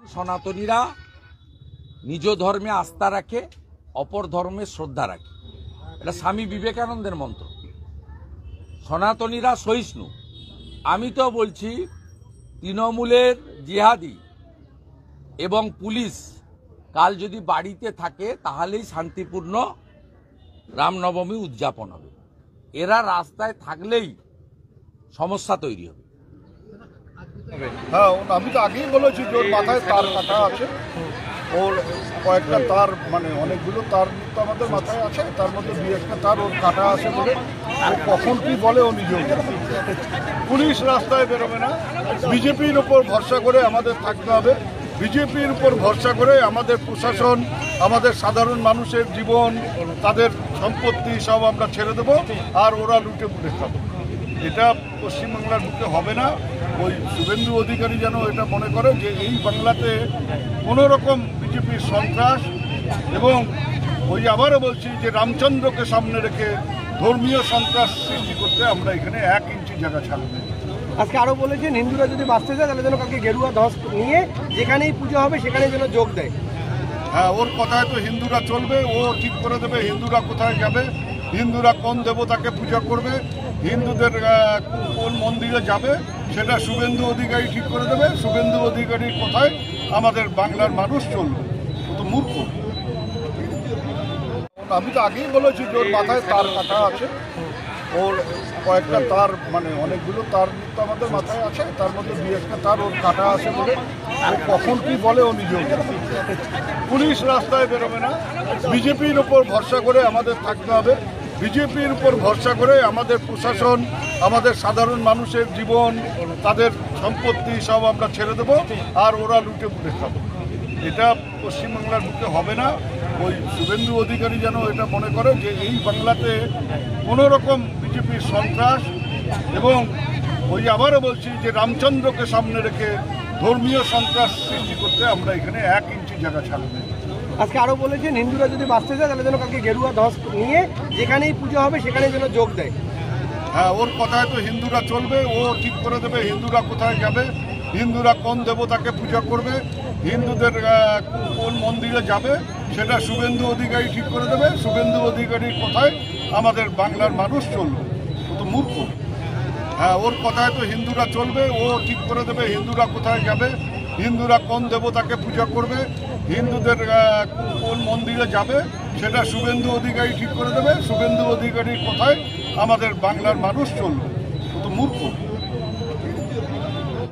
সনাতনীরা নিজ ধর্মে আস্থা রাখে, অপর ধর্মে শ্রদ্ধা রাখে। এটা স্বামী বিবেকানন্দের মন্ত্র। সনাতনীরা সহিষ্ণু। আমি তো বলছি তৃণমূলের জিহাদি এবং পুলিশ কাল যদি বাড়িতে থাকে তাহলেই শান্তিপূর্ণ রামনবমী উদযাপন হবে। এরা রাস্তায় থাকলেই সমস্যা তৈরি হবে। হ্যাঁ, আমি তো আগেই বলেছি যে ওর মাথায় তার কাটা আছে, ওর কয়েকটা তার মানে অনেকগুলো তার তো আমাদের মাথায় আছে, তার মধ্যে দুই একটা তার ওর কাটা আছে বলে ও কখন কি বলে ও নিজেও জানে। পুলিশ রাস্তায় বেরোবে না, বিজেপির উপর ভরসা করে আমাদের থাকতে হবে। বিজেপির উপর ভরসা করে আমাদের প্রশাসন, আমাদের সাধারণ মানুষের জীবন, তাদের সম্পত্তি সব আমরা ছেড়ে দেবো, আর ওরা লুটে পুটে খাবে। এটা পশ্চিমবাংলার বুকে হবে না। ওই শুভেন্দু অধিকারী যেন এটা মনে করে যে এই বাংলাতে কোনো রকম বিজেপির সন্ত্রাস, এবং ওই আবারও বলছি যে রামচন্দ্রকে সামনে রেখে ধর্মীয় সন্ত্রাস সৃষ্টি করতে আমরা এখানে 1 ইঞ্চি জায়গা ছাড়ব। আজকে আরও বলেছেন হিন্দুরা যদি বাঁচতে যায় তাহলে যেন কালকে গেরুয়া ধ্বজ নিয়ে যেখানেই পুজো হবে সেখানে যেন যোগ দেয়। হ্যাঁ, ওর কথায় তো হিন্দুরা চলবে, ও ঠিক করে দেবে হিন্দুরা কোথায় যাবে, হিন্দুরা কোন দেবতাকে পূজা করবে, হিন্দুদের কোন মন্দিরে যাবে, সেটা শুভেন্দু অধিকারী ঠিক করে দেবে। শুভেন্দু অধিকারীর কোথায় আমাদের বাংলার মানুষ চলবে। ও তো মূর্খ। আমি তো আগেই বলেছি যে ওর মাথায় তার কাটা আছে, ওর কয়েকটা তার মানে অনেকগুলো তার তো আমাদের মাথায় আছে, তার মধ্যে দুই একটা তার ওর কাটা আছে বলে ও কখন কি বলে ও নিজেও জানে। পুলিশ রাস্তায় বেরোবে না, বিজেপির উপর ভরসা করে আমাদের থাকতে হবে। বিজেপির উপর ভরসা করে আমাদের প্রশাসন, আমাদের সাধারণ মানুষের জীবন, তাদের সম্পত্তি সব আমরা ছেড়ে দেবো, আর ওরা লুটে পুটে খাবে। এটা পশ্চিমবাংলার বুকে হবে না। ওই শুভেন্দু অধিকারী যেন এটা মনে করে যে এই বাংলাতে কোনো রকম বিজেপির সন্ত্রাস, এবং ওই আবারও বলছি যে রামচন্দ্রকে সামনে রেখে ধর্মীয় সন্ত্রাস সৃষ্টি করতে আমরা এখানে 1 ইঞ্চি জায়গা ছাড়ব। আজকে আরও বলেছেন হিন্দুরা যদি বাঁচতে যায় তাহলে যেন কালকে গেরুয়া ধ্বজ নিয়ে যেখানেই পুজো হবে সেখানে যেন যোগ দেয়। হ্যাঁ, ওর কথায় তো হিন্দুরা চলবে, ও ঠিক করে দেবে হিন্দুরা কোথায় যাবে, হিন্দুরা কোন দেবতাকে পূজা করবে, হিন্দুদের কোন মন্দিরে যাবে, সেটা শুভেন্দু অধিকারী ঠিক করে দেবে। শুভেন্দু অধিকারীর কোথায় আমাদের বাংলার মানুষ চলবে। ও তো মূর্খ। হ্যাঁ, ওর কথায় তো হিন্দুরা চলবে, ও ঠিক করে দেবে হিন্দুরা কোথায় যাবে, হিন্দুরা কোন দেবতাকে পূজা করবে, হিন্দুদের কোন মন্দিরে যাবে, সেটা শুভেন্দু অধিকারী ঠিক করে দেবে। শুভেন্দু অধিকারীর কোথায় আমাদের বাংলার মানুষ চলবে। ও তো মূর্খ।